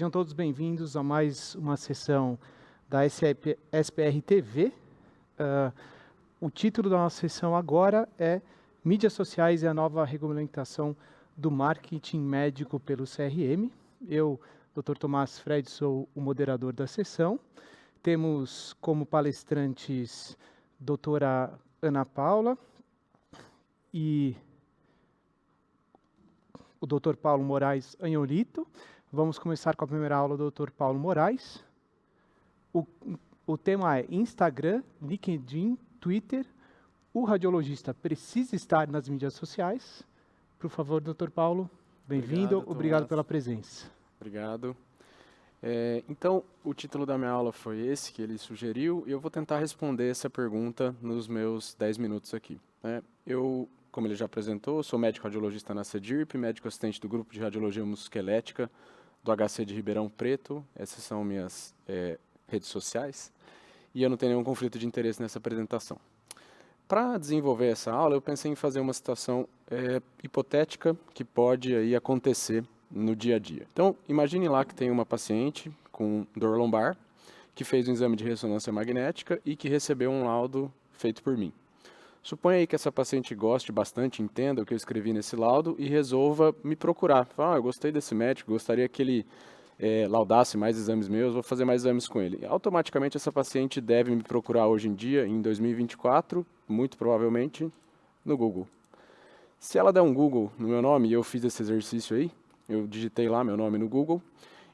Sejam todos bem-vindos a mais uma sessão da SPR TV. O título da nossa sessão agora é Mídias Sociais e a Nova Regulamentação do Marketing Médico pelo CRM. Eu, Dr. Tomás Fred, sou o moderador da sessão. Temos como palestrantes doutora Ana Paula e o Dr. Paulo Moraes Anholito. Vamos começar com a primeira aula do Dr. Paulo Moraes. O tema é Instagram, LinkedIn, Twitter. O radiologista precisa estar nas mídias sociais. Por favor, Dr. Paulo, bem-vindo. Obrigado pela presença. Obrigado. Então, o título da minha aula foi esse que ele sugeriu e eu vou tentar responder essa pergunta nos meus 10 minutos aqui. Eu, como ele já apresentou, sou médico radiologista na CEDIRP, médico assistente do Grupo de Radiologia Musculoesquelética do HC de Ribeirão Preto. Essas são minhas redes sociais e eu não tenho nenhum conflito de interesse nessa apresentação. Para desenvolver essa aula, eu pensei em fazer uma situação hipotética que pode aí acontecer no dia a dia. Então, imagine lá que tem uma paciente com dor lombar que fez um exame de ressonância magnética e que recebeu um laudo feito por mim. Suponha aí que essa paciente goste bastante, entenda o que eu escrevi nesse laudo e resolva me procurar. Fala, eu gostei desse médico, gostaria que ele laudasse mais exames meus, vou fazer mais exames com ele. Automaticamente essa paciente deve me procurar hoje em dia, em 2024, muito provavelmente, no Google. Se ela der um Google no meu nome, e eu fiz esse exercício aí, eu digitei lá meu nome no Google,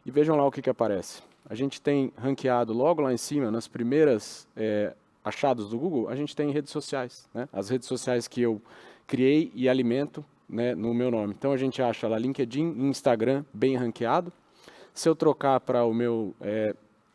e vejam lá o que aparece. A gente tem ranqueado logo lá em cima, nas primeiras achados do Google, a gente tem redes sociais, né? As redes sociais que eu criei e alimento, né, no meu nome. Então a gente acha lá LinkedIn e Instagram bem ranqueado. Se eu trocar para o meu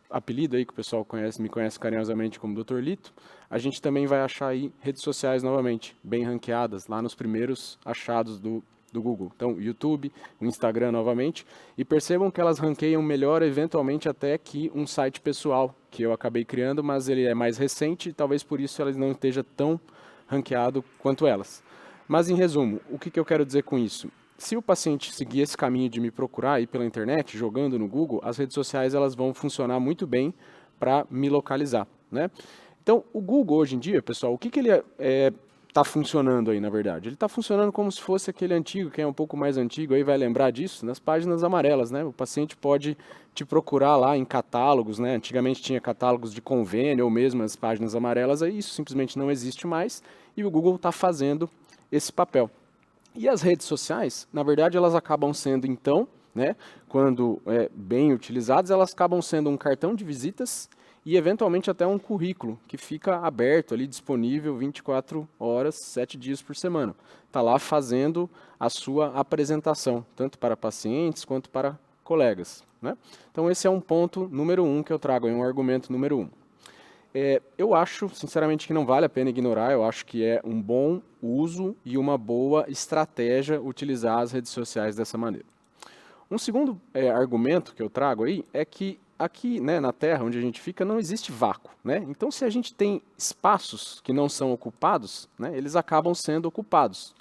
apelido aí, que o pessoal me conhece carinhosamente como Dr. Lito, a gente também vai achar aí redes sociais novamente, bem ranqueadas, lá nos primeiros achados do Google. Então, YouTube, o Instagram novamente, e percebam que elas ranqueiam melhor, eventualmente, até que um site pessoal, que eu acabei criando, mas ele é mais recente, e talvez por isso ele não esteja tão ranqueado quanto elas. Mas, em resumo, o que eu quero dizer com isso? Se o paciente seguir esse caminho de me procurar aí pela internet, jogando no Google, as redes sociais elas vão funcionar muito bem para me localizar, né? Então, o Google hoje em dia, pessoal, o que ele está funcionando aí, na verdade? Ele está funcionando como se fosse aquele antigo, quem é um pouco mais antigo aí vai lembrar disso, nas páginas amarelas, né? O paciente pode te procurar lá em catálogos, né? Antigamente tinha catálogos de convênio ou mesmo as páginas amarelas, aí isso simplesmente não existe mais e o Google está fazendo esse papel. E as redes sociais, na verdade, elas acabam sendo, então, né, quando bem utilizadas, elas acabam sendo um cartão de visitas e, eventualmente, até um currículo que fica aberto ali, disponível 24 horas, 7 dias por semana. Está lá fazendo a sua apresentação, tanto para pacientes quanto para colegas, né? Então, esse é um ponto número 1 que eu trago, é um argumento número 1. Eu acho, sinceramente, que não vale a pena ignorar, eu acho que é um bom uso e uma boa estratégia utilizar as redes sociais dessa maneira. Um segundo argumento que eu trago aí é que aqui, né, na Terra, onde a gente fica, não existe vácuo, né? Então, se a gente tem espaços que não são ocupados, né, eles acabam sendo ocupados.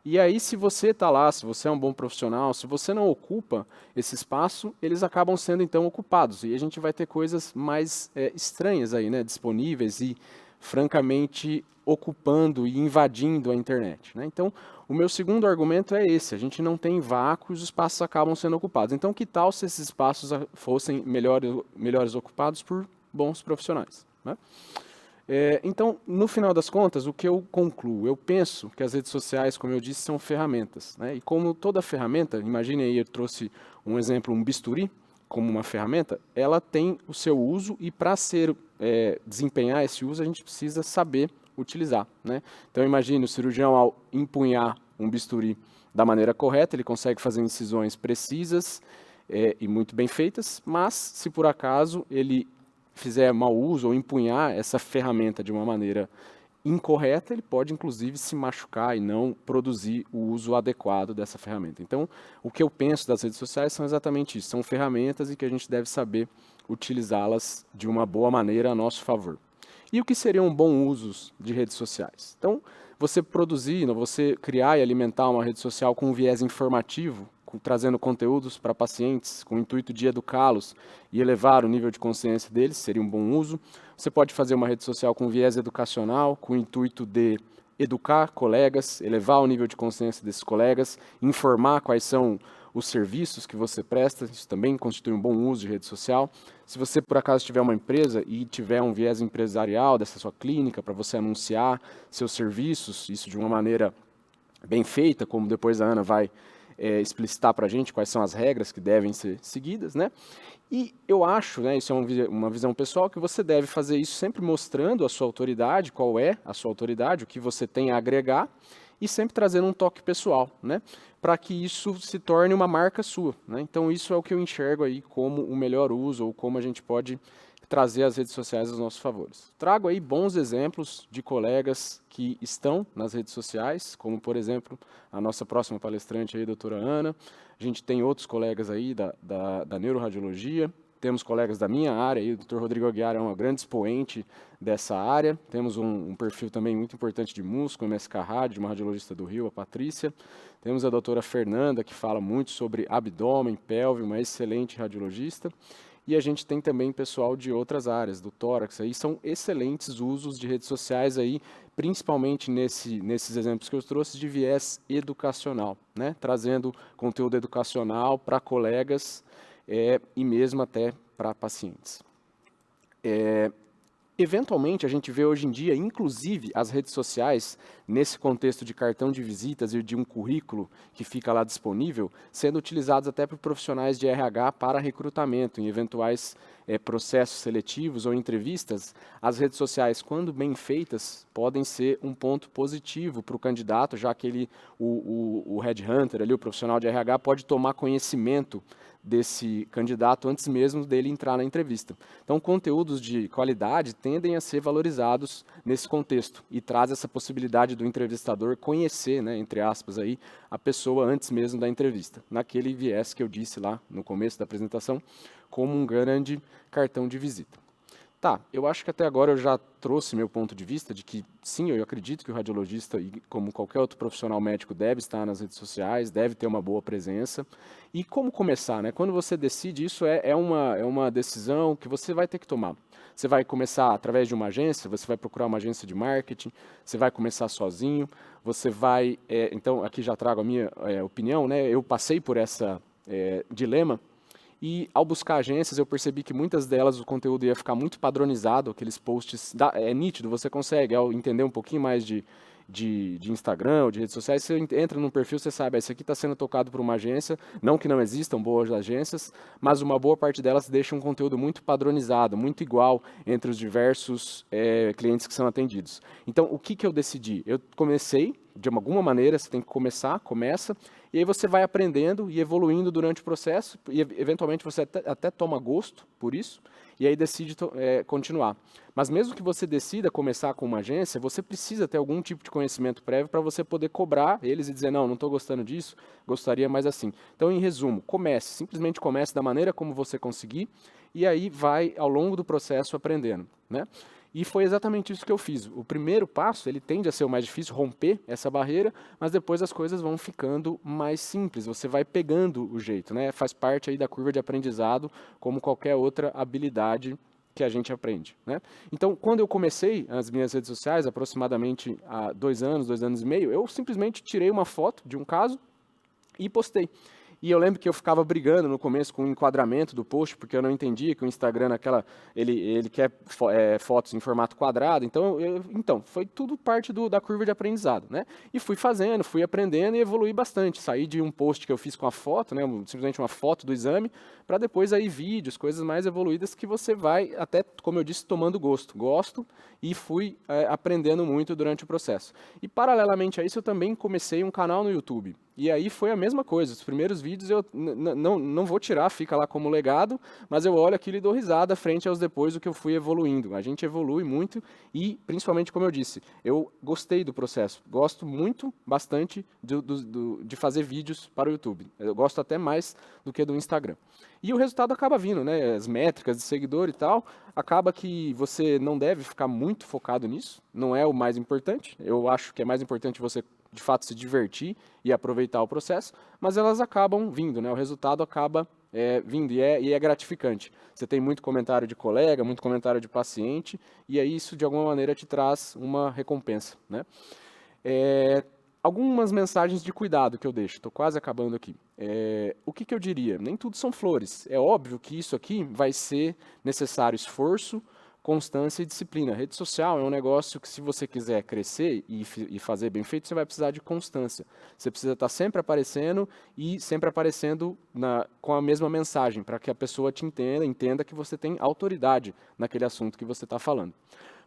E aí, se você está lá, se você é um bom profissional, se você não ocupa esse espaço, eles acabam sendo, então, ocupados. E a gente vai ter coisas mais estranhas aí, né, disponíveis e, francamente, ocupando e invadindo a internet, né? Então, o meu segundo argumento é esse. A gente não tem vácuo e os espaços acabam sendo ocupados. Então, que tal se esses espaços fossem melhores ocupados por bons profissionais, né? Então, no final das contas, o que eu concluo? Eu penso que as redes sociais, como eu disse, são ferramentas, né? E como toda ferramenta, imagine aí, eu trouxe um exemplo, um bisturi, como uma ferramenta, ela tem o seu uso e para desempenhar esse uso, a gente precisa saber utilizar, né? Então, imagine o cirurgião, ao empunhar um bisturi da maneira correta, ele consegue fazer incisões precisas e muito bem feitas, mas se por acaso ele fizer mau uso ou empunhar essa ferramenta de uma maneira incorreta, ele pode inclusive se machucar e não produzir o uso adequado dessa ferramenta. Então, o que eu penso das redes sociais são exatamente isso, são ferramentas e que a gente deve saber utilizá-las de uma boa maneira a nosso favor. E o que seriam bons usos de redes sociais? Então, você produzir, você criar e alimentar uma rede social com um viés informativo, trazendo conteúdos para pacientes com o intuito de educá-los e elevar o nível de consciência deles, seria um bom uso. Você pode fazer uma rede social com viés educacional, com o intuito de educar colegas, elevar o nível de consciência desses colegas, informar quais são os serviços que você presta, isso também constitui um bom uso de rede social. Se você, por acaso, tiver uma empresa e tiver um viés empresarial dessa sua clínica para você anunciar seus serviços, isso de uma maneira bem feita, como depois a Ana vai explicitar para a gente quais são as regras que devem ser seguidas, né? E eu acho, né, isso é uma visão pessoal, que você deve fazer isso sempre mostrando a sua autoridade, qual é a sua autoridade, o que você tem a agregar, e sempre trazendo um toque pessoal, né, para que isso se torne uma marca sua, né? Então isso é o que eu enxergo aí como o melhor uso, ou como a gente pode trazer as redes sociais aos nossos favores. Trago aí bons exemplos de colegas que estão nas redes sociais, como por exemplo a nossa próxima palestrante aí, a doutora Ana. A gente tem outros colegas aí da neuroradiologia, temos colegas da minha área, aí, o Dr. Rodrigo Aguiar é um grande expoente dessa área, temos um perfil também muito importante de músculo, MSK Rádio, de uma radiologista do Rio, a Patrícia. Temos a doutora Fernanda, que fala muito sobre abdômen, pelve, uma excelente radiologista. E a gente tem também pessoal de outras áreas, do tórax, aí são excelentes usos de redes sociais aí, principalmente nesses exemplos que eu trouxe de viés educacional, né? Trazendo conteúdo educacional para colegas e mesmo até para pacientes. Eventualmente, a gente vê hoje em dia, inclusive, as redes sociais, nesse contexto de cartão de visitas e de um currículo que fica lá disponível, sendo utilizados até por profissionais de RH para recrutamento, em eventuais processos seletivos ou entrevistas. As redes sociais, quando bem feitas, podem ser um ponto positivo para o candidato, já que o headhunter, ali, o profissional de RH, pode tomar conhecimento desse candidato antes mesmo dele entrar na entrevista. Então, conteúdos de qualidade tendem a ser valorizados nesse contexto e traz essa possibilidade do entrevistador conhecer, né, entre aspas, aí, a pessoa antes mesmo da entrevista, naquele viés que eu disse lá no começo da apresentação, como um grande cartão de visita. Tá, eu acho que até agora eu já trouxe meu ponto de vista de que, sim, eu acredito que o radiologista, como qualquer outro profissional médico, deve estar nas redes sociais, deve ter uma boa presença. E como começar, né? Quando você decide, isso é uma decisão que você vai ter que tomar. Você vai começar através de uma agência, você vai procurar uma agência de marketing, você vai começar sozinho, você vai... então, aqui já trago a minha opinião, né? Eu passei por essa dilema. E ao buscar agências, eu percebi que muitas delas o conteúdo ia ficar muito padronizado, aqueles posts, é nítido, você consegue, ao entender um pouquinho mais de Instagram ou de redes sociais, você entra num perfil, você sabe, esse aqui está sendo tocado por uma agência, não que não existam boas agências, mas uma boa parte delas deixa um conteúdo muito padronizado, muito igual entre os diversos clientes que são atendidos. Então, o que eu decidi? Eu comecei, de alguma maneira, você tem que começa, e aí você vai aprendendo e evoluindo durante o processo, e eventualmente você até toma gosto por isso, e aí decide continuar. Mas mesmo que você decida começar com uma agência, você precisa ter algum tipo de conhecimento prévio para você poder cobrar eles e dizer, não estou gostando disso, gostaria mais assim. Então, em resumo, simplesmente comece da maneira como você conseguir, e aí vai, ao longo do processo, aprendendo, né? E foi exatamente isso que eu fiz. O primeiro passo, ele tende a ser o mais difícil, romper essa barreira, mas depois as coisas vão ficando mais simples, você vai pegando o jeito, né? Faz parte aí da curva de aprendizado, como qualquer outra habilidade que a gente aprende, né? Então, quando eu comecei as minhas redes sociais, aproximadamente há 2 anos e meio, eu simplesmente tirei uma foto de um caso e postei. E eu lembro que eu ficava brigando no começo com o enquadramento do post, porque eu não entendia que o Instagram, ele quer fotos em formato quadrado. Então, foi tudo parte da curva de aprendizado, né? E fui fazendo, fui aprendendo e evolui bastante. Saí de um post que eu fiz com a foto, né, simplesmente uma foto do exame, para depois aí vídeos, coisas mais evoluídas que você vai até, como eu disse, tomando gosto. Gosto e fui aprendendo muito durante o processo. E paralelamente a isso, eu também comecei um canal no YouTube. E aí foi a mesma coisa, os primeiros vídeos eu não vou tirar, fica lá como legado, mas eu olho aquilo e dou risada frente aos depois do que eu fui evoluindo. A gente evolui muito e, principalmente, como eu disse, eu gostei do processo, gosto muito, bastante de fazer vídeos para o YouTube. Eu gosto até mais do que do Instagram. E o resultado acaba vindo, né? As métricas de seguidor e tal, acaba que você não deve ficar muito focado nisso, não é o mais importante. Eu acho que é mais importante você de fato se divertir e aproveitar o processo, mas elas acabam vindo, né? O resultado acaba vindo e é gratificante. Você tem muito comentário de colega, muito comentário de paciente, e aí isso de alguma maneira te traz uma recompensa, né? Algumas mensagens de cuidado que eu deixo, estou quase acabando aqui. O que eu diria? Nem tudo são flores. É óbvio que isso aqui vai ser necessário esforço, constância e disciplina. A rede social é um negócio que, se você quiser crescer e fazer bem feito, você vai precisar de constância. Você precisa estar sempre aparecendo e sempre aparecendo com a mesma mensagem, para que a pessoa te entenda que você tem autoridade naquele assunto que você está falando.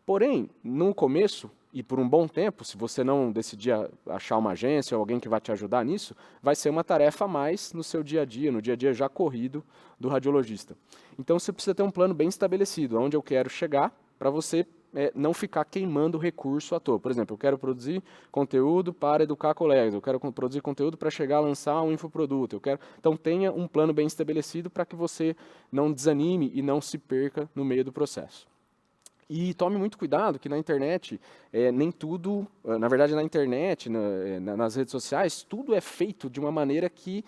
Porém, no começo, e por um bom tempo, se você não decidir achar uma agência ou alguém que vai te ajudar nisso, vai ser uma tarefa a mais no seu dia a dia, no dia a dia já corrido do radiologista. Então você precisa ter um plano bem estabelecido, onde eu quero chegar, para você não ficar queimando recurso à toa. Por exemplo, eu quero produzir conteúdo para educar colegas, eu quero produzir conteúdo para chegar a lançar um infoproduto, então tenha um plano bem estabelecido para que você não desanime e não se perca no meio do processo. E tome muito cuidado que na internet, nem tudo, na verdade na internet, nas redes sociais, tudo é feito de uma maneira que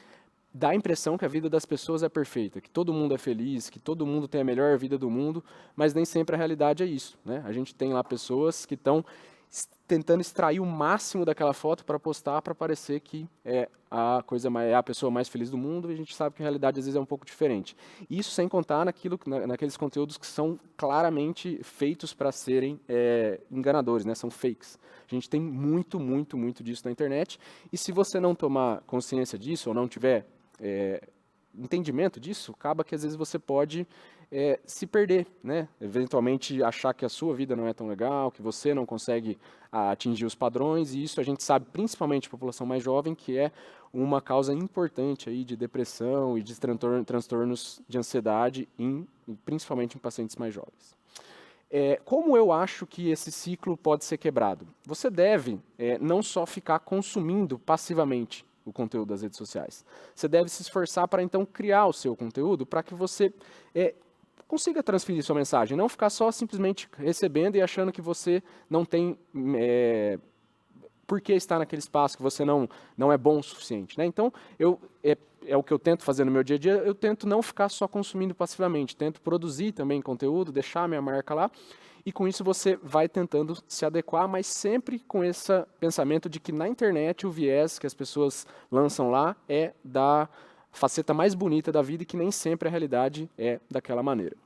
dá a impressão que a vida das pessoas é perfeita, que todo mundo é feliz, que todo mundo tem a melhor vida do mundo, mas nem sempre a realidade é isso, né? A gente tem lá pessoas que estão tentando extrair o máximo daquela foto para postar, para parecer que é a pessoa mais feliz do mundo, e a gente sabe que a realidade às vezes é um pouco diferente. Isso sem contar naqueles conteúdos que são claramente feitos para serem enganadores, né? São fakes. A gente tem muito, muito, muito disso na internet, e se você não tomar consciência disso, ou não tiver entendimento disso, acaba que às vezes você pode se perder, né? Eventualmente achar que a sua vida não é tão legal, que você não consegue atingir os padrões, e isso a gente sabe, principalmente a população mais jovem, que é uma causa importante aí de depressão e de transtornos de ansiedade, principalmente em pacientes mais jovens. Como eu acho que esse ciclo pode ser quebrado? Você deve não só ficar consumindo passivamente o conteúdo das redes sociais. Você deve se esforçar para então criar o seu conteúdo para que você consiga transferir sua mensagem, não ficar só simplesmente recebendo e achando que você não tem por que estar naquele espaço, que você não é bom o suficiente, né? Então, é o que eu tento fazer no meu dia a dia, eu tento não ficar só consumindo passivamente, tento produzir também conteúdo, deixar a minha marca lá, e com isso você vai tentando se adequar, mas sempre com esse pensamento de que na internet o viés que as pessoas lançam lá é da faceta mais bonita da vida e que nem sempre a realidade é daquela maneira.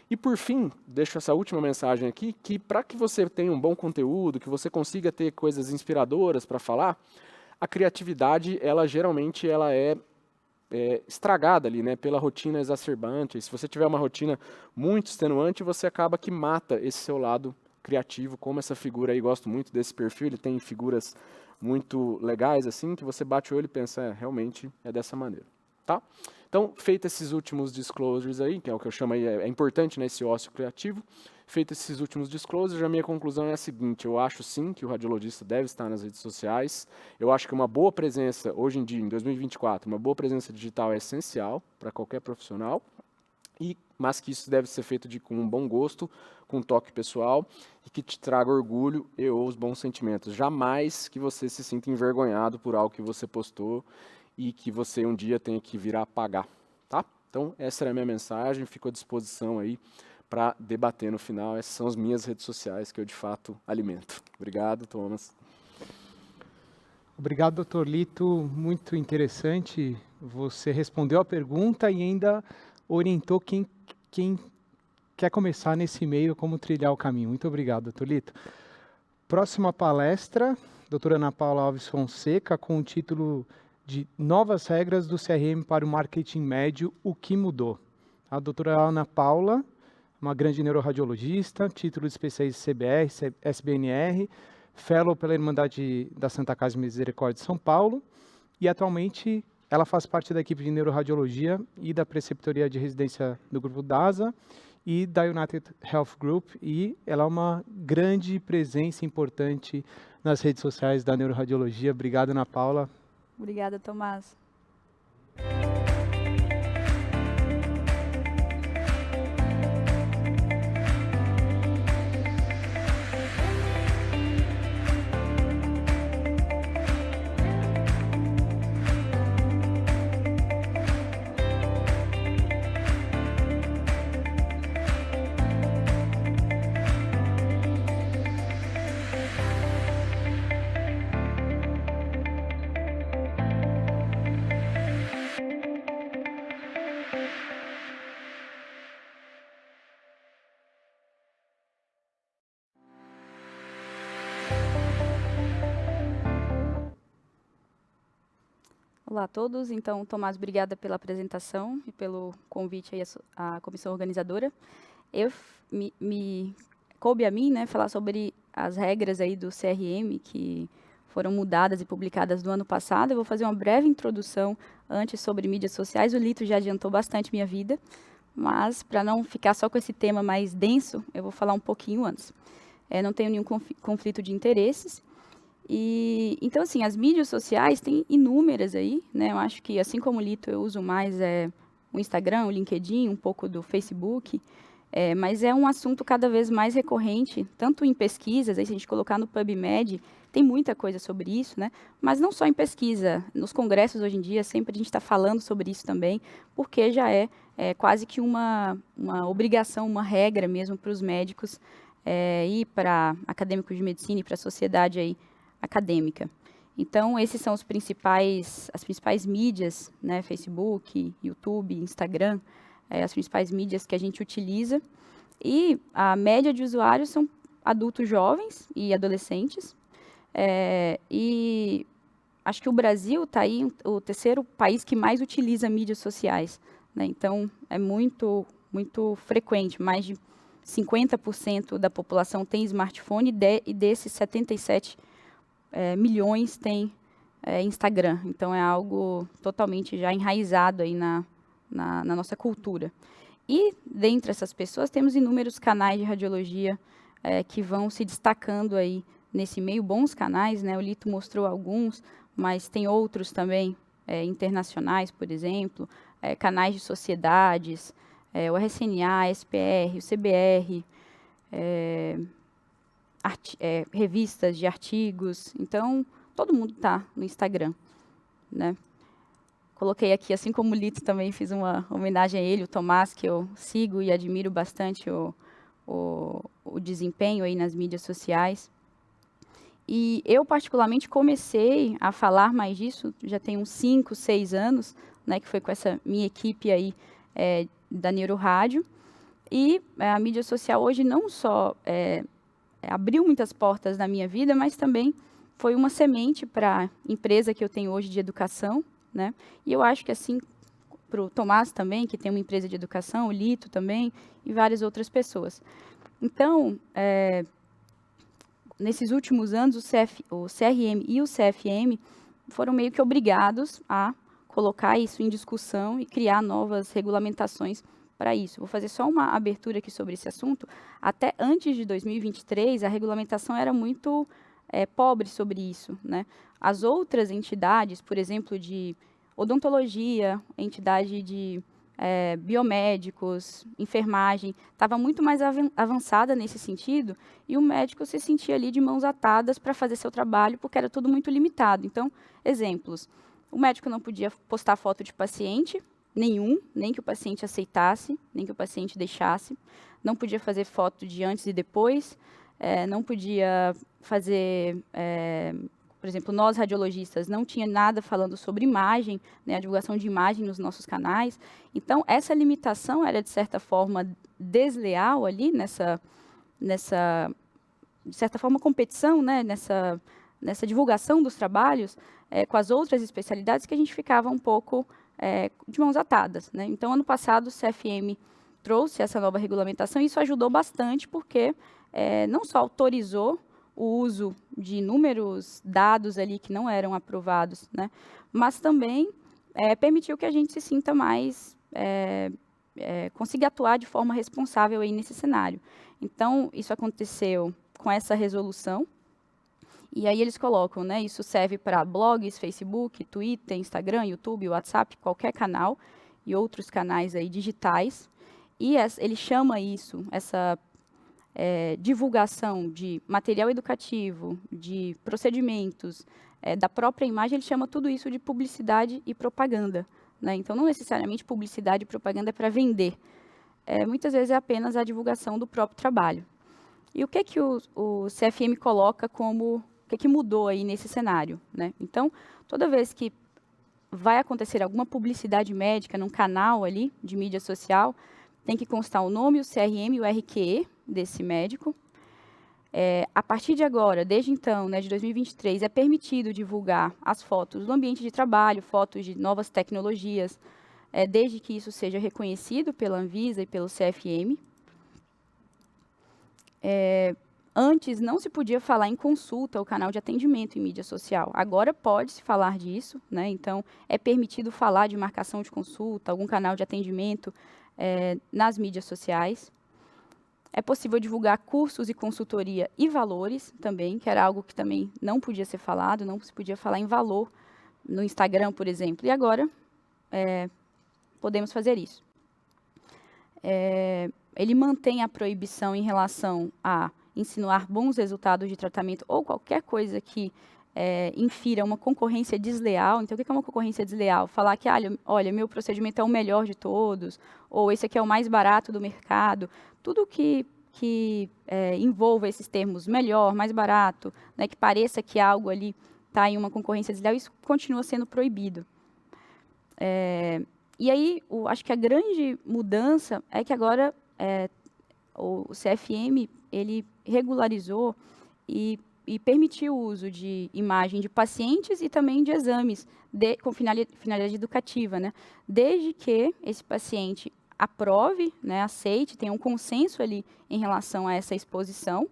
E por fim, deixo essa última mensagem aqui, que para que você tenha um bom conteúdo, que você consiga ter coisas inspiradoras para falar, a criatividade, geralmente é estragada ali, né, pela rotina exacerbante. E se você tiver uma rotina muito extenuante, você acaba que mata esse seu lado criativo, como essa figura aí, gosto muito desse perfil, ele tem figuras muito legais assim, que você bate o olho e pensa, realmente é dessa maneira. Tá? Então, feito esses últimos disclosures aí, que é o que eu chamo aí, é importante nesse ócio criativo, feito esses últimos disclosures, a minha conclusão é a seguinte: eu acho sim que o radiologista deve estar nas redes sociais, eu acho que uma boa presença, hoje em dia, em 2024, uma boa presença digital é essencial para qualquer profissional, mas que isso deve ser feito com um bom gosto, com um toque pessoal, e que te traga orgulho e ou os bons sentimentos. Jamais que você se sinta envergonhado por algo que você postou, e que você um dia tenha que vir a apagar, tá? Então, essa era a minha mensagem, fico à disposição aí para debater no final. Essas são as minhas redes sociais que eu, de fato, alimento. Obrigado, Thomas. Obrigado, Dr. Lito. Muito interessante. Você respondeu a pergunta e ainda orientou quem quer começar nesse meio, como trilhar o caminho. Muito obrigado, Dr. Lito. Próxima palestra, doutora Ana Paula Alves Fonseca, com o título de Novas Regras do CRM para o Marketing Médio, o que mudou. A doutora Ana Paula, uma grande neuroradiologista, título de especialista CBR, SBNR, fellow pela Irmandade da Santa Casa de Misericórdia de São Paulo, e atualmente ela faz parte da equipe de neuroradiologia e da preceptoria de residência do Grupo DASA e da United Health Group, e ela é uma grande presença importante nas redes sociais da neuroradiologia. Obrigado, Ana Paula. Obrigada, Tomás. Olá a todos. Então, Tomás, obrigada pela apresentação e pelo convite aí à comissão organizadora. Coube a mim, né, falar sobre as regras aí do CRM que foram mudadas e publicadas no ano passado. Eu vou fazer uma breve introdução antes sobre mídias sociais. O Lito já adiantou bastante minha vida, mas para não ficar só com esse tema mais denso, eu vou falar um pouquinho antes. Não tenho nenhum conflito de interesses. Então, assim, as mídias sociais têm inúmeras aí, né? Eu acho que, assim como o Lito, eu uso mais o Instagram, o LinkedIn, um pouco do Facebook, mas é um assunto cada vez mais recorrente, tanto em pesquisas, aí se a gente colocar no PubMed, tem muita coisa sobre isso, né? Mas não só em pesquisa, nos congressos hoje em dia, sempre a gente está falando sobre isso também, porque já é quase que uma obrigação, uma regra mesmo para os médicos e para acadêmicos de medicina e para a sociedade aí acadêmica. Então, esses são as principais mídias, né? Facebook, YouTube, Instagram, as principais mídias que a gente utiliza. E a média de usuários são adultos jovens e adolescentes. E acho que o Brasil está aí o terceiro país que mais utiliza mídias sociais, né? Então, é muito, muito frequente. Mais de 50% da população tem smartphone e desses 77 milhões tem Instagram. Então, é algo totalmente já enraizado aí na nossa cultura. E, dentre essas pessoas, temos inúmeros canais de radiologia que vão se destacando aí nesse meio, bons canais, né? O Lito mostrou alguns, mas tem outros também, internacionais, por exemplo, canais de sociedades, o RSNA, a SPR, o CBR, revistas de artigos. Então, todo mundo está no Instagram, né? Coloquei aqui, assim como o Lito, também fiz uma homenagem a ele, o Tomás, que eu sigo e admiro bastante o desempenho aí nas mídias sociais. E eu, particularmente, comecei a falar mais disso, já tem uns 5, 6 anos, né, que foi com essa minha equipe aí da Neurorádio. E a mídia social hoje não só abriu muitas portas na minha vida, mas também foi uma semente para a empresa que eu tenho hoje de educação, né? E eu acho que assim, para o Tomás também, que tem uma empresa de educação, o Lito também, e várias outras pessoas. Então, nesses últimos anos, o CRM e o CFM foram meio que obrigados a colocar isso em discussão e criar novas regulamentações para isso. Vou fazer só uma abertura aqui sobre esse assunto. Até antes de 2023, a regulamentação era muito pobre sobre isso, né? As outras entidades, por exemplo, de odontologia, entidade de biomédicos, enfermagem, estava muito mais avançada nesse sentido, e o médico se sentia ali de mãos atadas para fazer seu trabalho, porque era tudo muito limitado. Então, exemplos, o médico não podia postar foto de paciente nenhum, nem que o paciente aceitasse, nem que o paciente deixasse, não podia fazer foto de antes e depois, não podia fazer, por exemplo, nós radiologistas não tinha nada falando sobre imagem, né, a divulgação de imagem nos nossos canais. Então, essa limitação era, de certa forma, desleal ali, de certa forma, competição, né, nessa divulgação dos trabalhos com as outras especialidades, que a gente ficava um pouco de mãos atadas, né? Então, ano passado, o CFM trouxe essa nova regulamentação e isso ajudou bastante, porque não só autorizou o uso de inúmeros dados ali que não eram aprovados, né? Mas também permitiu que a gente se sinta mais, consiga atuar de forma responsável aí nesse cenário. Então, isso aconteceu com essa resolução, e aí eles colocam, né, isso serve para blogs, Facebook, Twitter, Instagram, YouTube, WhatsApp, qualquer canal, e outros canais aí digitais, e ele chama isso, essa divulgação de material educativo, de procedimentos, da própria imagem, ele chama tudo isso de publicidade e propaganda, né? Então, não necessariamente publicidade e propaganda é para vender. Muitas vezes é apenas a divulgação do próprio trabalho. E o que o CFM coloca como... O que mudou aí nesse cenário, né? Então, toda vez que vai acontecer alguma publicidade médica num canal ali de mídia social, tem que constar o nome, o CRM e o RQE desse médico. A partir de agora, desde então, né, de 2023, é permitido divulgar as fotos do ambiente de trabalho, fotos de novas tecnologias, desde que isso seja reconhecido pela Anvisa e pelo CFM. Antes não se podia falar em consulta ou canal de atendimento em mídia social. Agora pode-se falar disso, né? Então é permitido falar de marcação de consulta, algum canal de atendimento nas mídias sociais. É possível divulgar cursos e consultoria e valores também, que era algo que também não podia ser falado, não se podia falar em valor no Instagram, por exemplo. E agora podemos fazer isso. Ele mantém a proibição em relação a insinuar bons resultados de tratamento ou qualquer coisa que infira uma concorrência desleal. Então, o que é uma concorrência desleal? Falar que, olha, meu procedimento é o melhor de todos, ou esse aqui é o mais barato do mercado. Tudo que envolva esses termos melhor, mais barato, né, que pareça que algo ali está em uma concorrência desleal, isso continua sendo proibido. E aí, acho que a grande mudança é que agora o CFM ele regularizou e permitiu o uso de imagem de pacientes e também de exames com finalidade educativa, né? Desde que esse paciente aprove, né, aceite, tenha um consenso ali em relação a essa exposição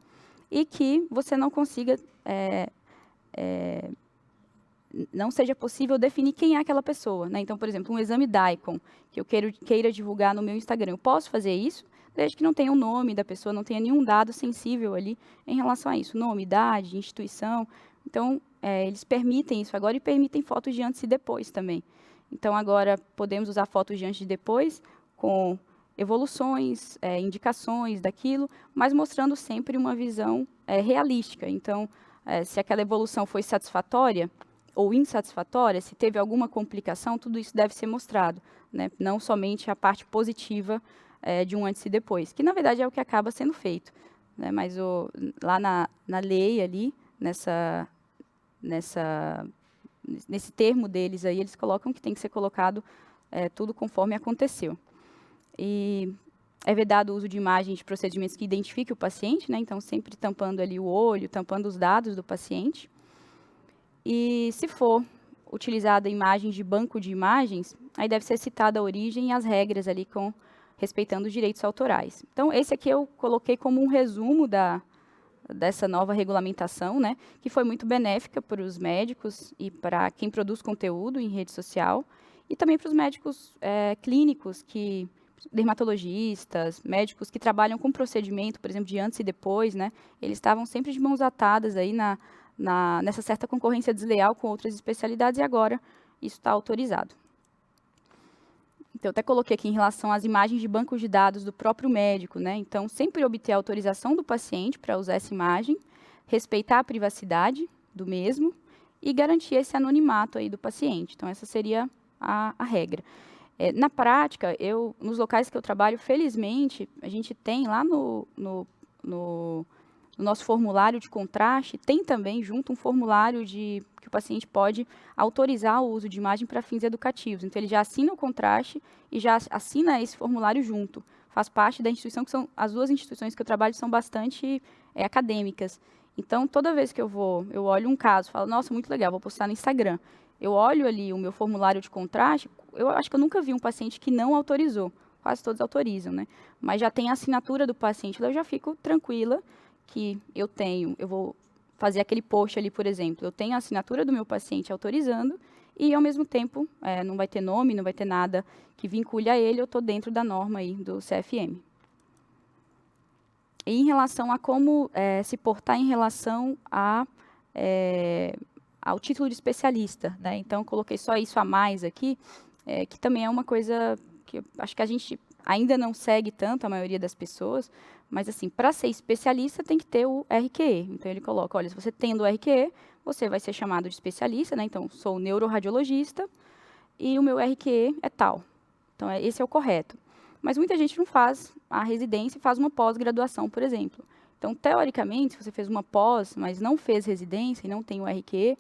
e que você não consiga, não seja possível definir quem é aquela pessoa, né? Então, por exemplo, um exame DICOM, que eu queira divulgar no meu Instagram, eu posso fazer isso, desde que não tenha o nome da pessoa, não tenha nenhum dado sensível ali em relação a isso, nome, idade, instituição. Então, eles permitem isso agora e permitem fotos de antes e depois também. Então, agora podemos usar fotos de antes e depois com evoluções, indicações daquilo, mas mostrando sempre uma visão realística. Então, se aquela evolução foi satisfatória ou insatisfatória, se teve alguma complicação, tudo isso deve ser mostrado, né? Não somente a parte positiva de um antes e depois, que na verdade é o que acaba sendo feito, né? Mas lá na lei ali, nesse termo deles aí, eles colocam que tem que ser colocado tudo conforme aconteceu. E é vedado o uso de imagens de procedimentos que identifiquem o paciente, né? Então sempre tampando ali o olho, tampando os dados do paciente. E se for utilizada imagens de banco de imagens, aí deve ser citada a origem e as regras ali respeitando os direitos autorais. Então, esse aqui eu coloquei como um resumo dessa nova regulamentação, né, que foi muito benéfica para os médicos e para quem produz conteúdo em rede social, e também para os médicos clínicos, dermatologistas, médicos que trabalham com procedimento, por exemplo, de antes e depois, né, eles estavam sempre de mãos atadas aí nessa certa concorrência desleal com outras especialidades, e agora isso está autorizado. Então, eu até coloquei aqui em relação às imagens de bancos de dados do próprio médico, né? Então, sempre obter a autorização do paciente para usar essa imagem, respeitar a privacidade do mesmo e garantir esse anonimato aí do paciente. Então, essa seria a regra. Na prática, nos locais que eu trabalho, felizmente, a gente tem lá no nosso formulário de contraste, tem também junto um formulário que o paciente pode autorizar o uso de imagem para fins educativos. Então, ele já assina o contraste e já assina esse formulário junto. Faz parte da instituição, que são as duas instituições que eu trabalho são bastante acadêmicas. Então, toda vez que eu olho um caso, falo, nossa, muito legal, vou postar no Instagram. Eu olho ali o meu formulário de contraste, eu acho que eu nunca vi um paciente que não autorizou. Quase todos autorizam, né? Mas já tem a assinatura do paciente, eu já fico tranquila que eu vou fazer aquele post ali, por exemplo, eu tenho a assinatura do meu paciente autorizando e, ao mesmo tempo, não vai ter nome, não vai ter nada que vincule a ele, eu estou dentro da norma aí do CFM. E em relação a como se portar em relação ao título de especialista, né? Então, coloquei só isso a mais aqui, que também é uma coisa que eu acho que a gente ainda não segue tanto, a maioria das pessoas, mas, assim, para ser especialista tem que ter o RQE. Então, ele coloca, olha, se você tendo o RQE, você vai ser chamado de especialista, né? Então, sou neuroradiologista e o meu RQE é tal. Então, esse é o correto. Mas muita gente não faz a residência e faz uma pós-graduação, por exemplo. Então, teoricamente, se você fez uma pós, mas não fez residência e não tem o RQE,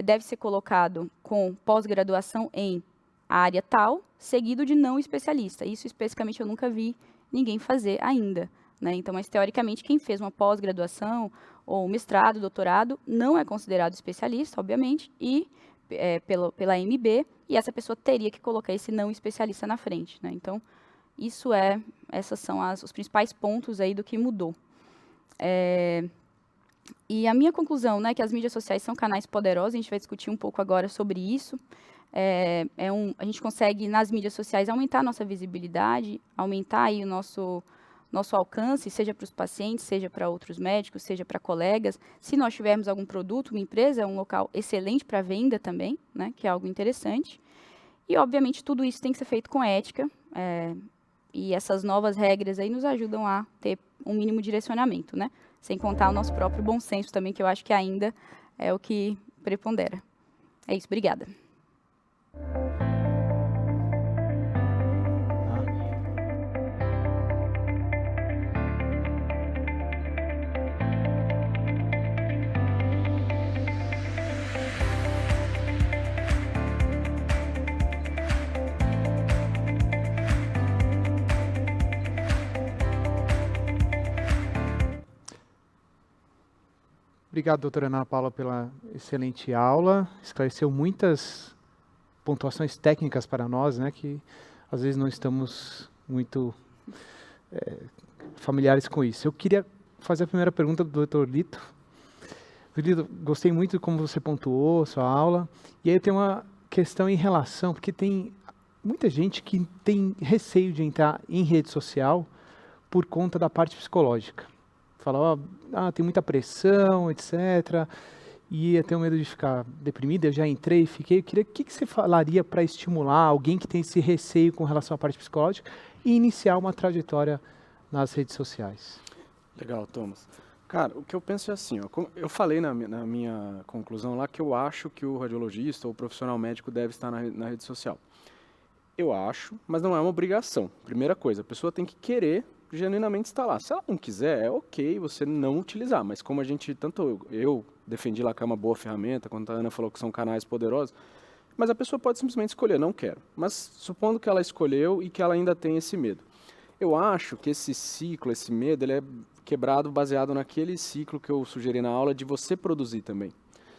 deve ser colocado com pós-graduação em área tal, seguido de não especialista. Isso, especificamente, eu nunca vi ninguém fazer ainda, né? Então, mas teoricamente, quem fez uma pós-graduação ou mestrado, doutorado, não é considerado especialista, obviamente, e pela AMB, e essa pessoa teria que colocar esse não especialista na frente, né? Então, esses são os principais pontos aí do que mudou. E a minha conclusão, né, que as mídias sociais são canais poderosos, a gente vai discutir um pouco agora sobre isso. A gente consegue, nas mídias sociais, aumentar a nossa visibilidade, aumentar aí o nosso alcance, seja para os pacientes, seja para outros médicos, seja para colegas. Se nós tivermos algum produto, uma empresa, é um local excelente para venda também, né, que é algo interessante. E, obviamente, tudo isso tem que ser feito com ética, e essas novas regras aí nos ajudam a ter um mínimo direcionamento, né? Sem contar o nosso próprio bom senso também, que eu acho que ainda é o que prepondera. É isso, obrigada. Obrigado, doutora Ana Paula, pela excelente aula. Esclareceu muitas pontuações técnicas para nós, né, que às vezes não estamos muito familiares com isso. Eu queria fazer a primeira pergunta do doutor Lito. Lito, gostei muito de como você pontuou a sua aula. E aí eu tenho uma questão em relação, porque tem muita gente que tem receio de entrar em rede social por conta da parte psicológica. Fala, tem muita pressão, etc. E eu tenho medo de ficar deprimida. Eu já entrei, fiquei. Eu queria, o que você falaria para estimular alguém que tem esse receio com relação à parte psicológica e iniciar uma trajetória nas redes sociais? Legal, Thomas. Cara, o que eu penso é assim, ó, eu falei na minha conclusão lá que eu acho que o radiologista ou o profissional médico deve estar na rede social. Eu acho, mas não é uma obrigação. Primeira coisa, a pessoa tem que querer genuinamente está lá. Se ela não quiser, é ok você não utilizar, mas como a gente, tanto eu defendi lá que é uma boa ferramenta, quando a Ana falou que são canais poderosos, mas a pessoa pode simplesmente escolher, não quero. Mas supondo que ela escolheu e que ela ainda tem esse medo. Eu acho que esse ciclo, esse medo, ele é quebrado baseado naquele ciclo que eu sugeri na aula de você produzir também.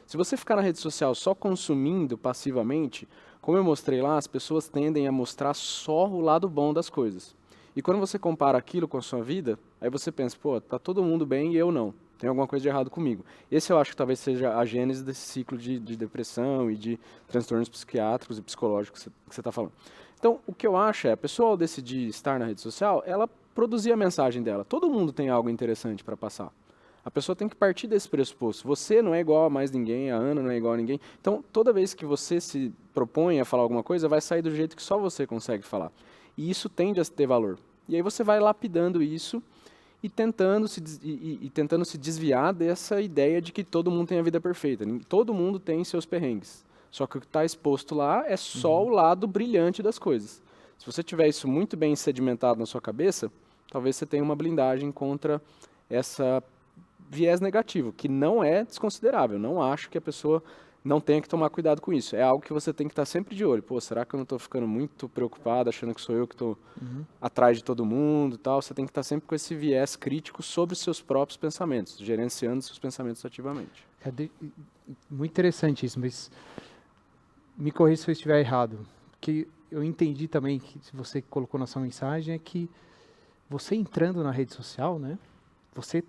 Se você ficar na rede social só consumindo passivamente, como eu mostrei lá, as pessoas tendem a mostrar só o lado bom das coisas. E quando você compara aquilo com a sua vida, aí você pensa, pô, tá todo mundo bem e eu não. Tem alguma coisa de errado comigo. Esse eu acho que talvez seja a gênese desse ciclo de depressão e de transtornos psiquiátricos e psicológicos que você está falando. Então, o que eu acho é, a pessoa ao decidir estar na rede social, ela produzir a mensagem dela. Todo mundo tem algo interessante para passar. A pessoa tem que partir desse pressuposto. Você não é igual a mais ninguém, a Ana não é igual a ninguém. Então, toda vez que você se propõe a falar alguma coisa, vai sair do jeito que só você consegue falar. E isso tende a ter valor. E aí você vai lapidando isso e tentando se desviar dessa ideia de que todo mundo tem a vida perfeita. Todo mundo tem seus perrengues. Só que o que está exposto lá é só o lado brilhante das coisas. Se você tiver isso muito bem sedimentado na sua cabeça, talvez você tenha uma blindagem contra essa viés negativo, que não é desconsiderável. Não acho que a pessoa não tenha que tomar cuidado com isso. É algo que você tem que estar sempre de olho. Pô, será que eu não estou ficando muito preocupado, achando que sou eu que estou atrás de todo mundo e tal? Você tem que estar sempre com esse viés crítico sobre os seus próprios pensamentos, gerenciando seus pensamentos ativamente. Muito interessante isso, mas me corrija se eu estiver errado. Porque eu entendi também que se você colocou na sua mensagem é que você entrando na rede social, né, você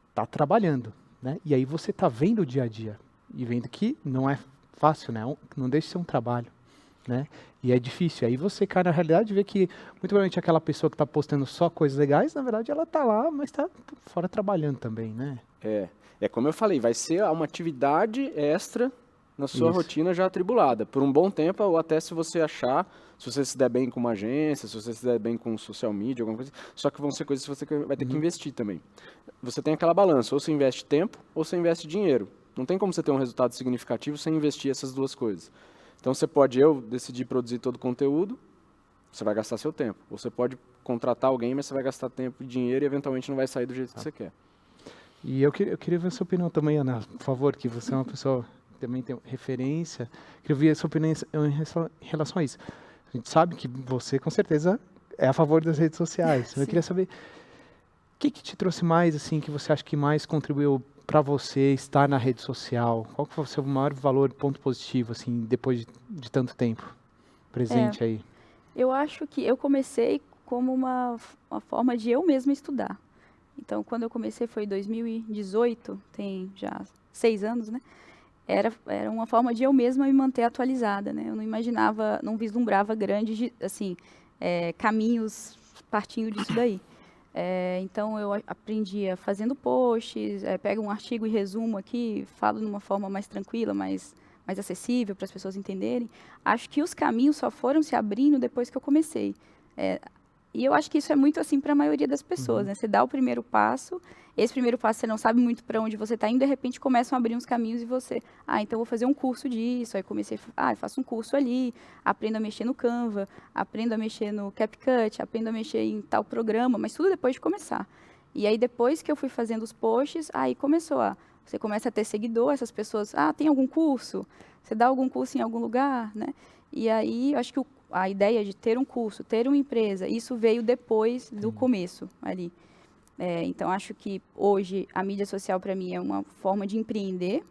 está trabalhando, né? E aí você está vendo o dia a dia. E vendo que não é fácil, né? Não deixa de ser um trabalho, né? E é difícil. Aí você cai na realidade e vê que, muito provavelmente, aquela pessoa que está postando só coisas legais, na verdade, ela está lá, mas está fora trabalhando também, né? É como eu falei, vai ser uma atividade extra na sua rotina já atribulada, por um bom tempo, ou até se você achar, se você se der bem com uma agência, se você se der bem com social media, alguma coisa, só que vão ser coisas que você vai ter que investir também. Você tem aquela balança, ou você investe tempo, ou você investe dinheiro. Não tem como você ter um resultado significativo sem investir essas duas coisas. Então você pode, eu decidir produzir todo o conteúdo, você vai gastar seu tempo. Ou você pode contratar alguém, mas você vai gastar tempo e dinheiro e eventualmente não vai sair do jeito que você quer. E eu queria ver a sua opinião também, Ana, por favor, que você é uma pessoa que também tem referência. Queria ver a sua opinião em relação a isso. A gente sabe que você, com certeza, é a favor das redes sociais. Eu queria saber, que te trouxe mais, assim, que você acha que mais contribuiu para você estar na rede social? Qual que foi o seu maior valor, ponto positivo, assim, depois de tanto tempo É, presente aí? eu acho que eu comecei como uma forma de eu mesma estudar. Então, quando eu comecei foi em 2018, tem já 6 anos, né? Era uma forma de eu mesma me manter atualizada, né? Eu não imaginava, não vislumbrava grandes, assim, caminhos partindo disso daí. Então, eu aprendia fazendo posts, pego um artigo e resumo aqui, falo de uma forma mais tranquila, mais acessível para as pessoas entenderem. Acho que os caminhos só foram se abrindo depois que eu comecei. É, e eu acho que isso é muito assim para a maioria das pessoas, né? Você dá o primeiro passo, esse primeiro passo você não sabe muito para onde você está indo, de repente começam a abrir uns caminhos e você, então vou fazer um curso disso, aí comecei, eu faço um curso ali, aprendo a mexer no Canva, aprendo a mexer no CapCut, aprendo a mexer em tal programa, mas tudo depois de começar. E aí depois que eu fui fazendo os posts, aí você começa a ter seguidor, essas pessoas, tem algum curso? Você dá algum curso em algum lugar, né? E aí, eu acho que a ideia de ter um curso, ter uma empresa, isso veio depois do começo ali. Então, acho que hoje a mídia social para mim é uma forma de empreender,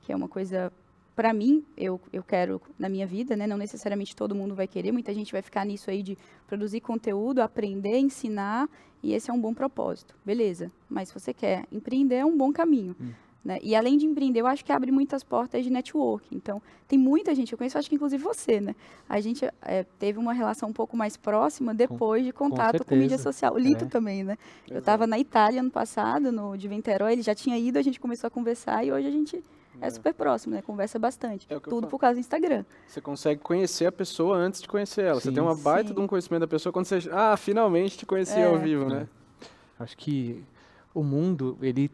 que é uma coisa, para mim, eu quero na minha vida, né? Não necessariamente todo mundo vai querer, muita gente vai ficar nisso aí de produzir conteúdo, aprender, ensinar, e esse é um bom propósito. Beleza, mas se você quer empreender, é um bom caminho. Né? E além de empreender, eu acho que abre muitas portas de network. Então, tem muita gente, eu conheço, acho que inclusive você, né? A gente teve uma relação um pouco mais próxima depois de Com contato com mídia certeza. social. O Lito também, né? Eu estava na Itália ano passado, no de Venteró, ele já tinha ido, a gente começou a conversar e hoje a gente é super próximo, né? Conversa bastante. É o que eu Tudo falo. por causa do Instagram. Você consegue conhecer a pessoa antes de conhecer ela. Você Sim. tem uma baita Sim. de um conhecimento da pessoa quando você... finalmente te conheci ao vivo, né? Acho que o mundo, ele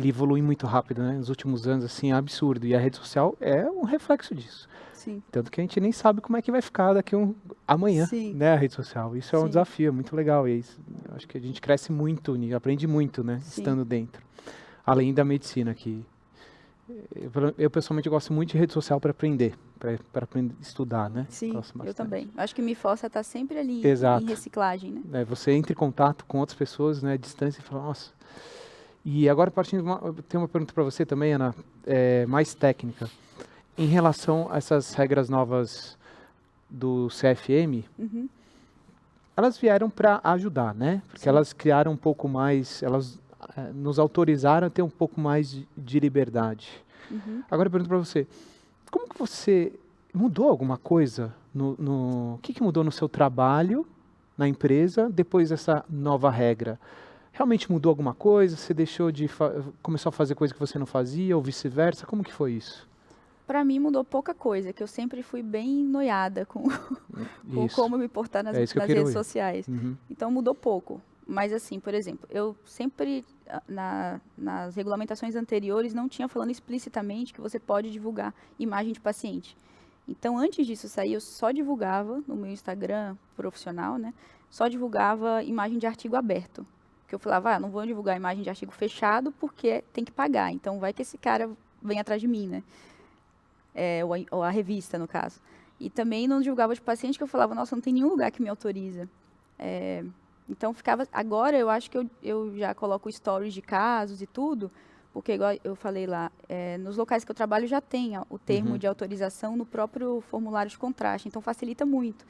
evolui muito rápido, né? Nos últimos anos, assim, é absurdo. E a rede social é um reflexo disso. Sim. Tanto que a gente nem sabe como é que vai ficar amanhã, Sim. né, a rede social. Isso é um Sim. desafio, é muito legal. E acho que a gente cresce muito, aprende muito, né, Sim. estando dentro. Além da medicina, que eu pessoalmente gosto muito de rede social para aprender, para aprender a estudar, né? Sim, Gosto eu bastante. também. Acho que me força a estar sempre ali Exato. em reciclagem, né? Você entra em contato com outras pessoas, né, à distância e fala, nossa. E agora, eu tenho uma pergunta para você também, Ana, mais técnica. Em relação a essas regras novas do CFM, elas vieram para ajudar, né? Porque Sim. elas criaram um pouco mais, elas nos autorizaram a ter um pouco mais de liberdade. Agora eu pergunto para você, como que você mudou alguma coisa? O que mudou no seu trabalho, na empresa, depois dessa nova regra? Realmente mudou alguma coisa? Você começou a fazer coisa que você não fazia ou vice-versa? Como que foi isso? Para mim mudou pouca coisa, que eu sempre fui bem noiada com Isso. como me portar nas isso que eu redes queria ouvir. sociais. Então mudou pouco. Mas assim, por exemplo, eu sempre nas regulamentações anteriores não tinha falando explicitamente que você pode divulgar imagem de paciente. Então antes disso sair, eu só divulgava no meu Instagram profissional, né? Só divulgava imagem de artigo aberto. Que eu falava, não vou divulgar imagem de artigo fechado porque tem que pagar. Então vai que esse cara vem atrás de mim, né? Ou a revista, no caso. E também não divulgava de paciente, que eu falava, nossa, não tem nenhum lugar que me autoriza. Então ficava. Agora eu acho que eu já coloco stories de casos e tudo, porque igual eu falei lá, nos locais que eu trabalho já tem o termo de autorização no próprio formulário de contraste, então facilita muito.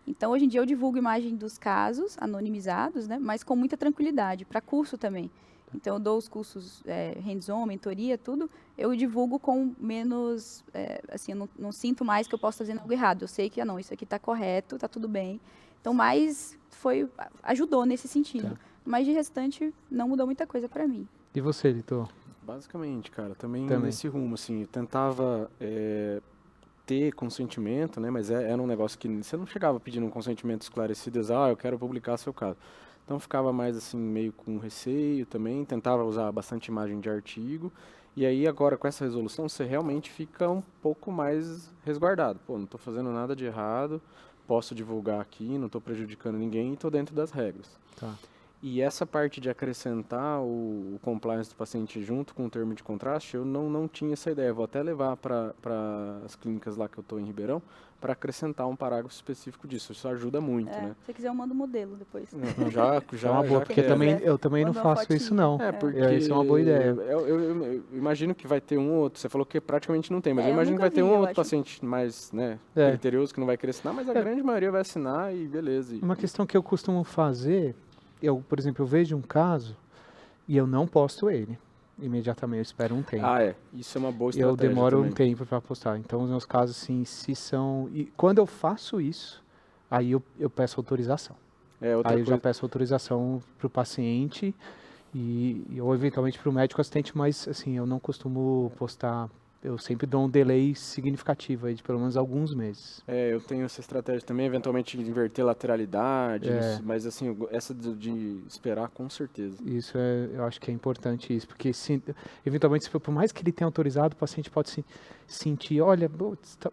Então hoje em dia eu divulgo imagem dos casos anonimizados, né, mas com muita tranquilidade, para curso também. Então eu dou os cursos hands-on, mentoria, tudo, eu divulgo com menos, assim, eu não sinto mais que eu posso estar fazendo algo errado. Eu sei que, não, isso aqui está correto, está tudo bem. Então, ajudou nesse sentido. Tá. Mas de restante, não mudou muita coisa para mim. E você, Litor? Basicamente, cara, também nesse rumo, assim, eu tentava ter consentimento, né, mas era um negócio que você não chegava pedindo um consentimento esclarecido, eu quero publicar seu caso. Então ficava mais assim, meio com receio também, tentava usar bastante imagem de artigo, e aí agora com essa resolução você realmente fica um pouco mais resguardado. Pô, não estou fazendo nada de errado, posso divulgar aqui, não estou prejudicando ninguém e estou dentro das regras. Tá. E essa parte de acrescentar o compliance do paciente junto com o termo de contraste, eu não tinha essa ideia. Vou até levar para as clínicas lá que eu estou em Ribeirão para acrescentar um parágrafo específico disso. Isso ajuda muito, né? Se você quiser, eu mando o modelo depois. É uma boa, porque eu também não faço isso, não. Porque isso é uma boa ideia. Eu imagino que vai ter um ou outro. Você falou que praticamente não tem, mas eu imagino que vai ter um ou outro paciente mais, né, criterioso que não vai querer assinar, mas a grande maioria vai assinar e beleza. Uma questão que eu costumo fazer, por exemplo, eu vejo um caso e eu não posto ele. Imediatamente, eu espero um tempo. Isso é uma boa estratégia. Eu demoro também. um tempo para postar. Então, os meus casos, assim, se são... E quando eu faço isso, aí eu peço autorização. Aí eu já peço autorização para o paciente ou eventualmente para o médico assistente, mas assim, eu não costumo postar, eu sempre dou um delay significativo aí de pelo menos alguns meses. Eu tenho essa estratégia também, eventualmente inverter lateralidade, mas assim, essa de esperar com certeza. Isso eu acho que é importante isso, porque eventualmente, por mais que ele tenha autorizado, o paciente pode sentir, olha,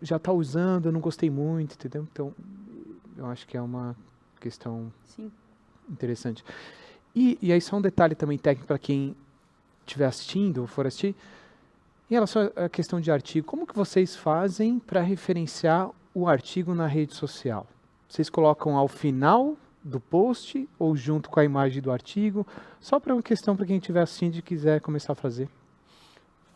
já está usando, eu não gostei muito, entendeu? Então, eu acho que é uma questão interessante. E aí só um detalhe também técnico para quem estiver assistindo ou for assistir, em relação à questão de artigo, como que vocês fazem para referenciar o artigo na rede social? Vocês colocam ao final do post ou junto com a imagem do artigo? Só para uma questão para quem estiver assistindo e quiser começar a fazer.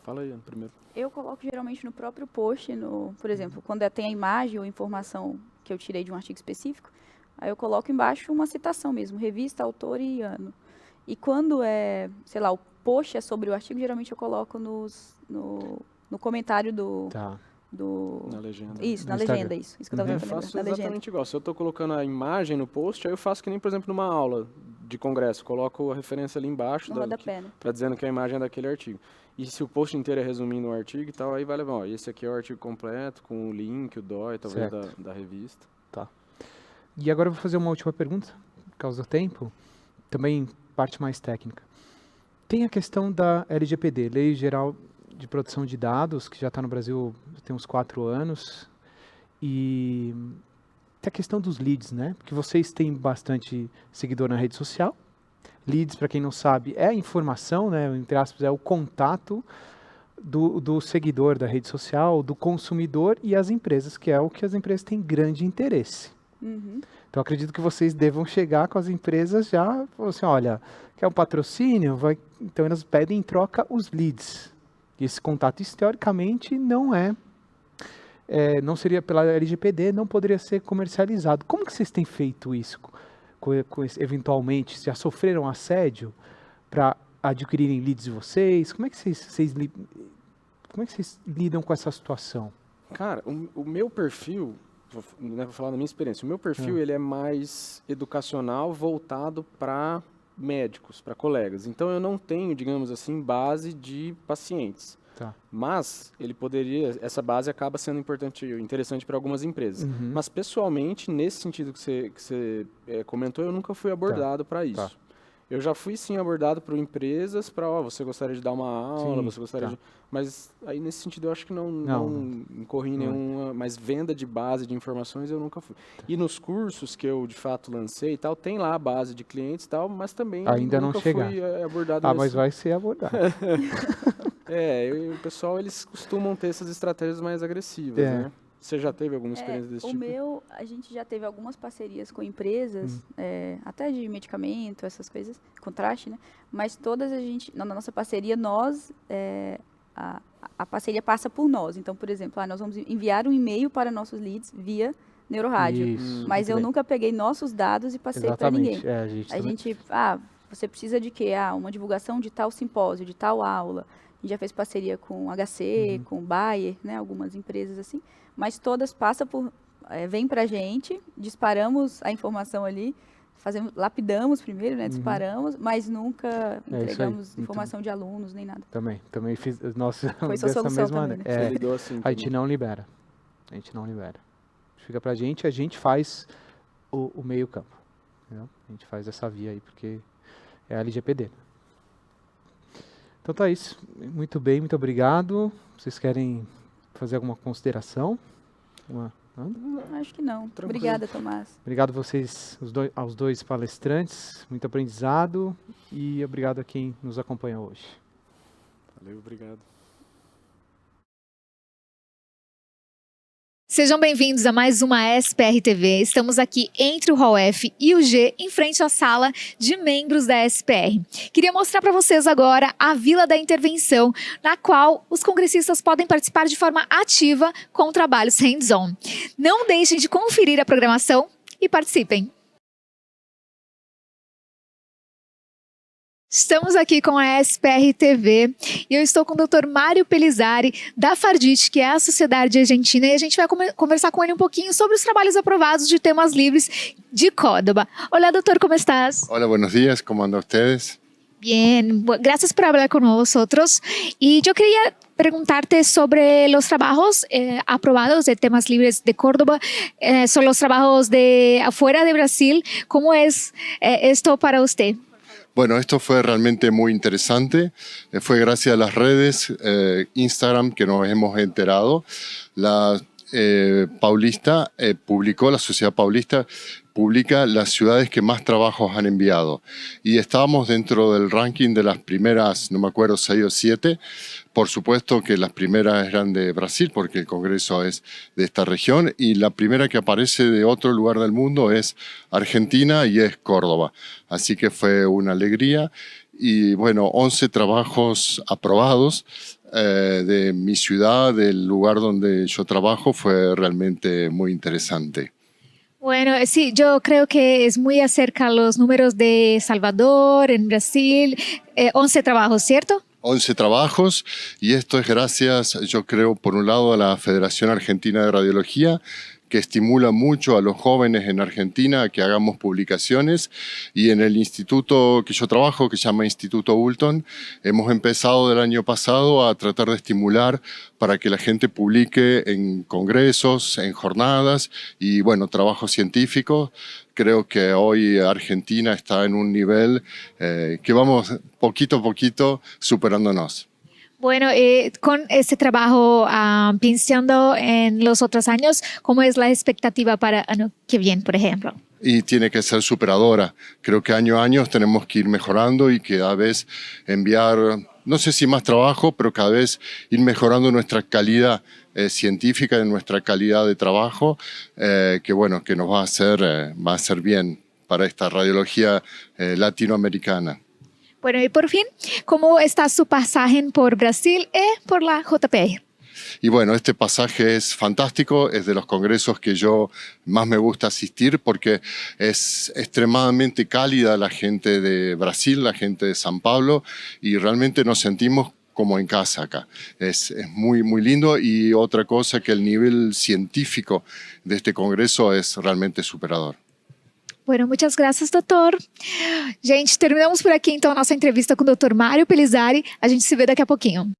Fala aí, Ana, primeiro. Eu coloco geralmente no próprio post, por exemplo, quando tem a imagem ou informação que eu tirei de um artigo específico, aí eu coloco embaixo uma citação mesmo, revista, autor e ano. E quando sei lá, o post é sobre o artigo, geralmente eu coloco no comentário na legenda. Isso, na legenda, isso que eu estava Eu faço exatamente igual. Se eu estou colocando a imagem no post, aí eu faço que nem, por exemplo, numa aula de congresso. Coloco a referência ali embaixo, para dizendo que a imagem é daquele artigo. E se o post inteiro é resumindo o artigo e tal, aí vai levar, esse aqui é o artigo completo, com o link, o DOI, talvez da revista. Tá. E agora eu vou fazer uma última pergunta, por causa do tempo, também parte mais técnica. Tem a questão da LGPD, Lei Geral de Proteção de Dados, que já está no Brasil tem uns 4 anos, e tem a questão dos leads, né? Porque vocês têm bastante seguidor na rede social. Leads, para quem não sabe, é a informação, né? Entre aspas, é o contato do seguidor da rede social, do consumidor e as empresas, que é o que as empresas têm grande interesse. Uhum. Então, acredito que vocês devam chegar com as empresas já, assim, olha, quer um patrocínio? Então, elas pedem em troca os leads. E esse contato, teoricamente, não seria pela LGPD, não poderia ser comercializado. Como que vocês têm feito isso? Eventualmente, já sofreram assédio para adquirirem leads de vocês? Como é que vocês lidam com essa situação? Cara, o meu perfil... Vou falar da minha experiência. O meu perfil ele é mais educacional, voltado para médicos, para colegas. Então eu não tenho, digamos assim, base de pacientes. Tá. Mas essa base acaba sendo interessante para algumas empresas. Uhum. Mas pessoalmente, nesse sentido que você comentou, eu nunca fui abordado para isso. Tá. Eu já fui sim abordado por empresas para, você gostaria de dar uma aula, você gostaria de... Mas aí nesse sentido eu acho que não incorri em nenhuma, mas venda de base de informações eu nunca fui. E nos cursos que eu de fato lancei e tal, tem lá a base de clientes e tal, mas também ainda nunca não fui abordado mas vai ser abordado. O pessoal eles costumam ter essas estratégias mais agressivas, né? Você já teve alguma experiência desse tipo? A gente já teve algumas parcerias com empresas, até de medicamento, essas coisas, contraste, né? Mas todas na nossa parceria, a parceria passa por nós. Então, por exemplo, nós vamos enviar um e-mail para nossos leads via Neurorádio. Isso, mas eu nunca peguei nossos dados e passei para ninguém. A gente, você precisa de quê? Uma divulgação de tal simpósio, de tal aula. A gente já fez parceria com HC, com Bayer, né? Algumas empresas assim. Mas todas vêm para a gente, disparamos a informação ali, lapidamos primeiro, né? Disparamos, mas nunca entregamos informação de alunos, nem nada. Também fiz, nossa, foi sua solução mesma também, né? A gente não libera. Fica pra gente, a gente faz o meio campo. Entendeu? A gente faz essa via aí, porque é a LGPD. Então tá isso. Muito bem, muito obrigado. Vocês querem fazer alguma consideração? Uma Acho que não. Tranquilo. Obrigada, Tomás. Obrigado aos dois palestrantes, muito aprendizado e obrigado a quem nos acompanha hoje. Valeu, obrigado. Sejam bem-vindos a mais uma SPR TV. Estamos aqui entre o Hall F e o G, em frente à sala de membros da SPR. Queria mostrar para vocês agora a Vila da Intervenção, na qual os congressistas podem participar de forma ativa com trabalhos hands-on. Não deixem de conferir a programação e participem! Estamos aqui com a SPR TV e eu estou com o Dr. Mário Pelizari, da Fardit, que é a Sociedade Argentina, e a gente vai conversar com ele um pouquinho sobre os trabalhos aprovados de temas livres de Córdoba. Olá, doutor, ¿cómo estás? Hola, buenos días, ¿cómo andan ustedes? Bien, gracias por hablar con nosotros. Y yo quería preguntarte sobre los trabajos aprobados de temas libres de Córdoba. Son los trabajos de afuera de Brasil. ¿Cómo es esto para usted? Bueno, esto fue realmente muy interesante. Fue gracias a las redes Instagram que nos hemos enterado. La Paulista publicó, la Sociedad Paulista publica las ciudades que más trabajos han enviado. Y estábamos dentro del ranking de las primeras, no me acuerdo, 6 o 7. Por supuesto que las primeras eran de Brasil, porque el Congreso es de esta región, y la primera que aparece de otro lugar del mundo es Argentina y es Córdoba. Así que fue una alegría. Y bueno, 11 trabajos aprobados de mi ciudad, del lugar donde yo trabajo, fue realmente muy interesante. Bueno, sí, yo creo que es muy acerca a los números de Salvador, en Brasil, 11 trabajos, ¿cierto? 11 trabajos, y esto es gracias, yo creo, por un lado a la Federación Argentina de Radiología, que estimula mucho a los jóvenes en Argentina a que hagamos publicaciones, y en el instituto que yo trabajo, que se llama Instituto Ulton, hemos empezado del año pasado a tratar de estimular para que la gente publique en congresos, en jornadas y, bueno, trabajos científicos. Creo que hoy Argentina está en un nivel que vamos poquito a poquito superándonos. Bueno, con este trabajo, pensando en los otros años, ¿cómo es la expectativa para el año que viene, por ejemplo? Y tiene que ser superadora. Creo que año a año tenemos que ir mejorando y cada vez enviar, no sé si más trabajo, pero cada vez ir mejorando nuestra calidad científica, y nuestra calidad de trabajo, que bueno, que nos va a hacer bien para esta radiología latinoamericana. Bueno, y por fin, ¿cómo está su pasaje por Brasil y por la JPR? Y bueno, este pasaje es fantástico, es de los congresos que yo más me gusta asistir porque es extremadamente cálida la gente de Brasil, la gente de San Pablo, y realmente nos sentimos como en casa acá. Es muy, muy lindo, y otra cosa, que el nivel científico de este congreso es realmente superador. Bueno, muchas gracias, doutor. Gente, terminamos por aqui então a nossa entrevista com o Dr. Mário Pelizari. A gente se vê daqui a pouquinho.